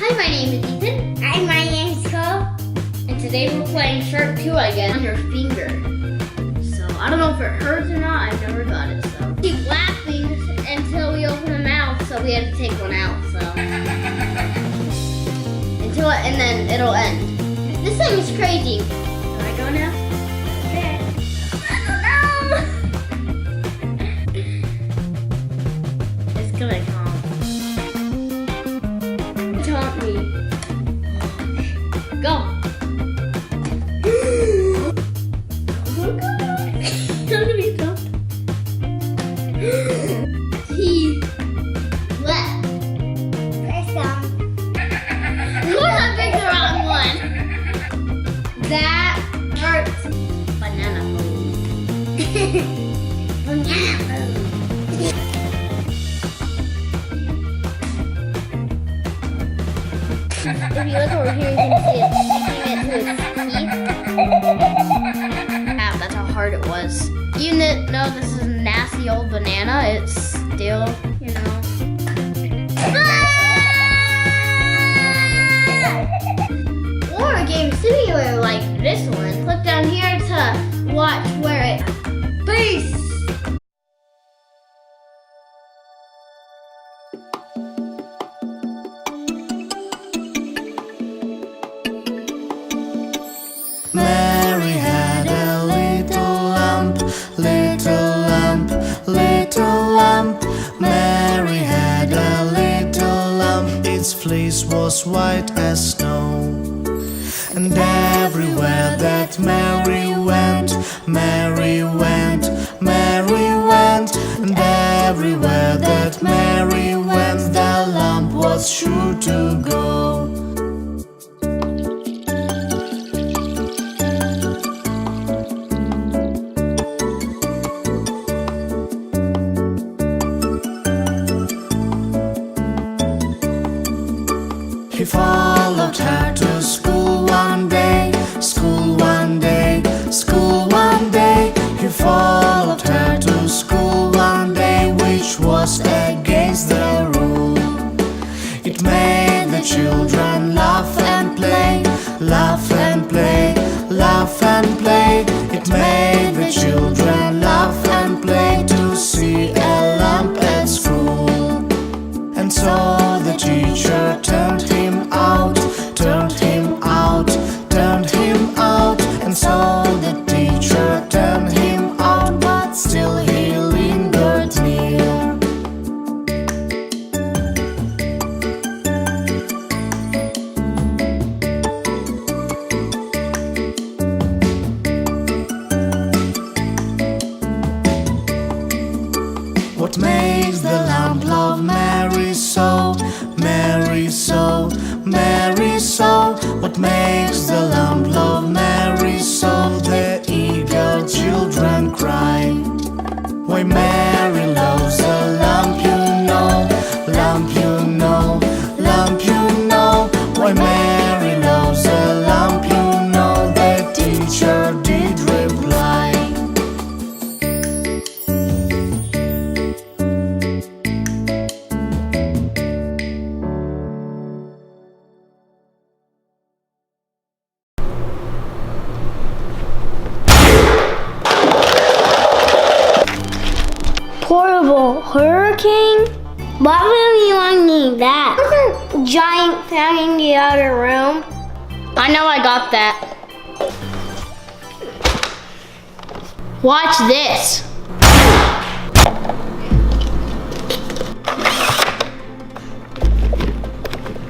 Hi, my name is Ethan. Hi, my name's Cole. And today we're playing Shark 2 again on your finger. So I don't know if it hurts or not. I've never got it. So keep laughing until we open the mouth. So we have to take one out. So and then it'll end. This thing is crazy. Can I go now? Okay. It's gonna taunt me. Go. Oh god. I'm gonna be stumped. He left. Press down. Of course I picked the wrong one. That hurts. Banana food. Banana food. If you look over here, you can see it sticking it to its teeth. Ah, that's how hard it was. Even though this is a nasty old banana, it's still, you know. Or a game simulator like this one. Click down here to watch where it. Peace! Mary had a little lamp, little lamp, little lamp. Mary had a little lamp, its fleece was white as snow. And everywhere that Mary went, Mary went, Mary went. And everywhere that Mary went, the lamp was sure to go. He followed her to school one day, school one day, school one day. He followed her to school one day, which was against the rule. It made the children laugh and play, laugh and play, laugh and play. It made the children laugh and play to see a lamp at school. And so the teacher turned him out, turned him out, turned him out. And so the teacher turned him out, but still he lingered near. What makes the lamp love Mary so, Mary so, Mary so? What makes the lamp love Mary so? The eager children cry. Why Mary loves a lamp, you know, lamp, you know, lamp, you know. Why Mary loves a lamp, you know. The teacher did reply. Portable hurricane? Why would you want to need that? There's a giant fan in the other room. I know I got that. Watch this.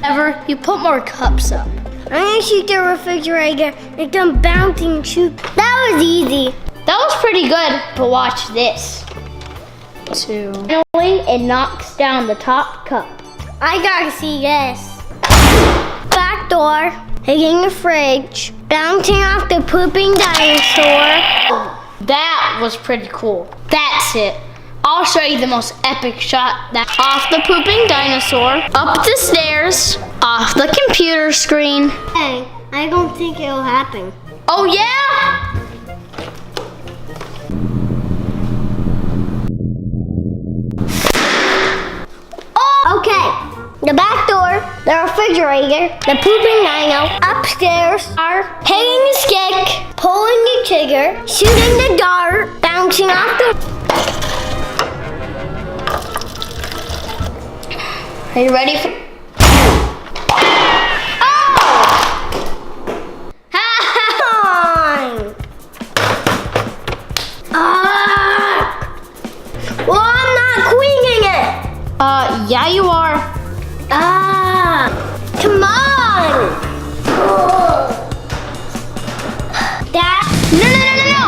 Ever, you put more cups up. I'm gonna shoot the refrigerator. It comes bouncing shoot. That was easy. That was pretty good, but watch this. Finally, it knocks down the top cup. I gotta see this. Back door, hitting the fridge, bouncing off the pooping dinosaur. That was pretty cool. That's it. I'll show you the most epic shot. That off the pooping dinosaur, up the stairs, off the computer screen. Hey, I don't think it'll happen. Oh yeah? the back door, the refrigerator, the pooping dino, upstairs, our hanging stick, pulling the trigger, shooting the dart, bouncing off the... Are you ready for... Well, I'm not queening it. Yeah, you are. Come on. That. No.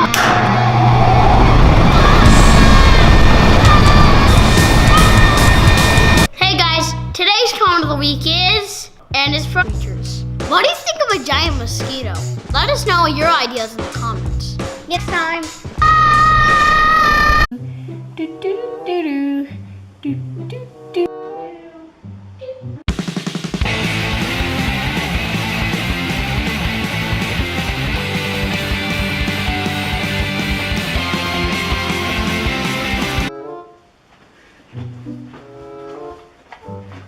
Hey guys, today's comment of the week is, and it's from teachers. What do you think of a giant mosquito? Let us know your ideas in the comments. Next time.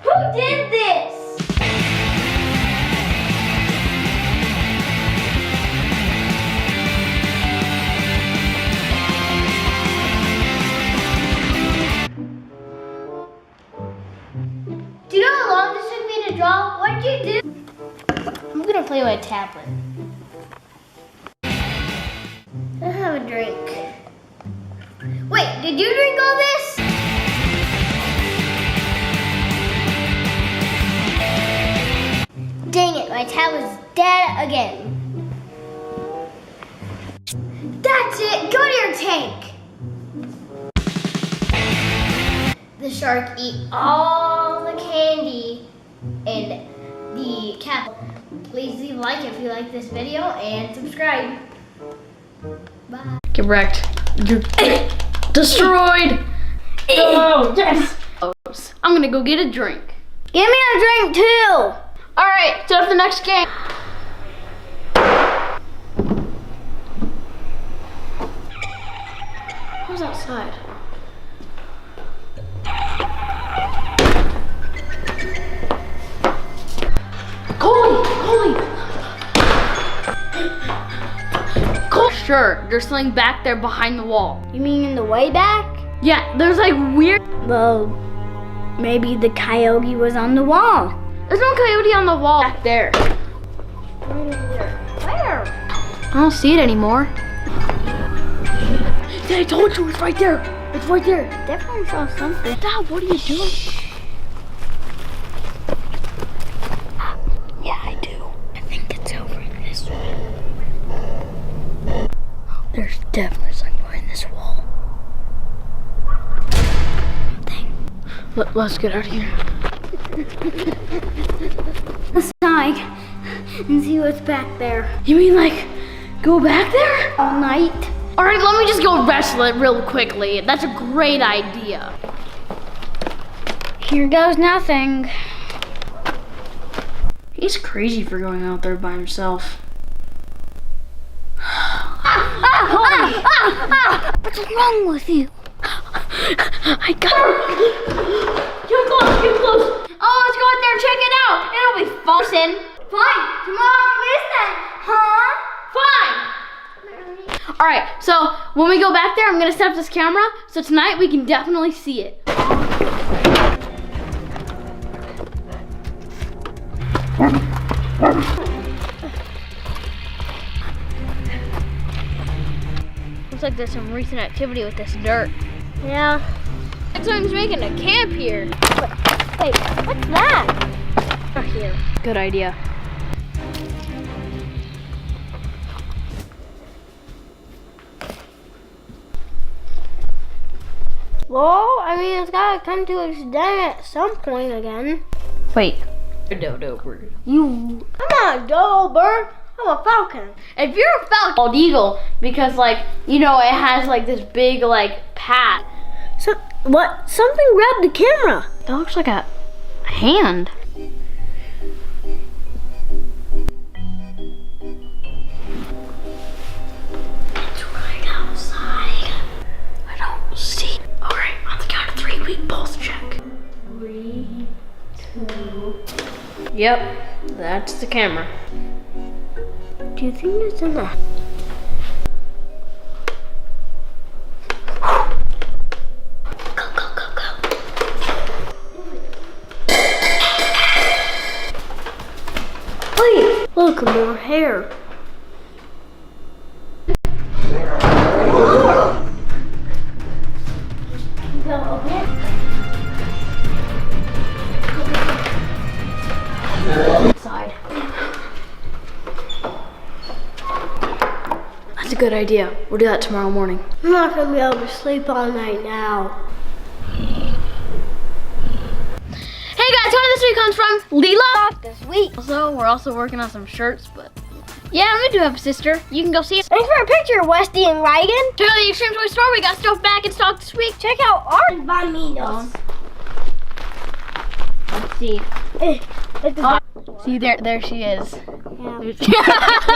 Who did this? Do you know how long this took me to draw? What did you do? I'm gonna play with a tablet. I'll have a drink. Wait, did you drink all this? Dang it, my tablet's dead again. That's it, go to your tank. The shark ate all the candy and the cat. Please leave a like if you like this video and subscribe. Bye. Get wrecked. You're destroyed. Oh, yes. I'm gonna go get a drink. Give me a drink too. All right, set up the next game. Who's outside? Coley! Sure, there's something back there behind the wall. You mean in the way back? Yeah, there's like weird. Well, maybe the coyote was on the wall. There's no coyote on the wall back there. Where? I don't see it anymore. I told you, it's right there. It's right there. Definitely saw something. Dad, what are you doing? Yeah, I do. I think it's over this way. There's definitely something behind this wall. Let's get out of here. Outside and see what's back there. You mean like go back there? All night. All right, let me just go wrestle it real quickly. That's a great idea. Here goes nothing. He's crazy for going out there by himself. What's wrong with you? I got it. Get close. Oh, let's go out there and check it out. It'll be fun. Fine, tomorrow is then, huh? Fine. All right, so when we go back there, I'm gonna set up this camera, so tonight we can definitely see it. Looks like there's some recent activity with this dirt. Yeah. Someone's making a camp here. Wait, what's that? Right here. Good idea. Well, I mean, it's gotta come to its den at some point again. Wait. Dodo bird. I'm not a dodo bird. I'm a falcon. If you're a falcon, bald eagle, because like, you know, it has like this big like pad. So, what? Something grabbed the camera. That looks like a hand. It's right outside. I don't see. All right, on the count of 3, we pulse check. 3, 2. Yep, that's the camera. Do you think it's in there? Go, go, go, go. Wait, look, more hair. Inside. That's a good idea. We'll do that tomorrow morning. I'm not gonna be able to sleep all night now. Hey guys, where this week comes from Lila. This week. Also, we're also working on some shirts, but yeah, we do have a sister. You can go see us. Thanks for a picture, Westy and Reagan. Check out the Extreme Toy Store. We got stuff back in stock this week. Check out our Baminos. Let's see. It's See, there she is. yeah.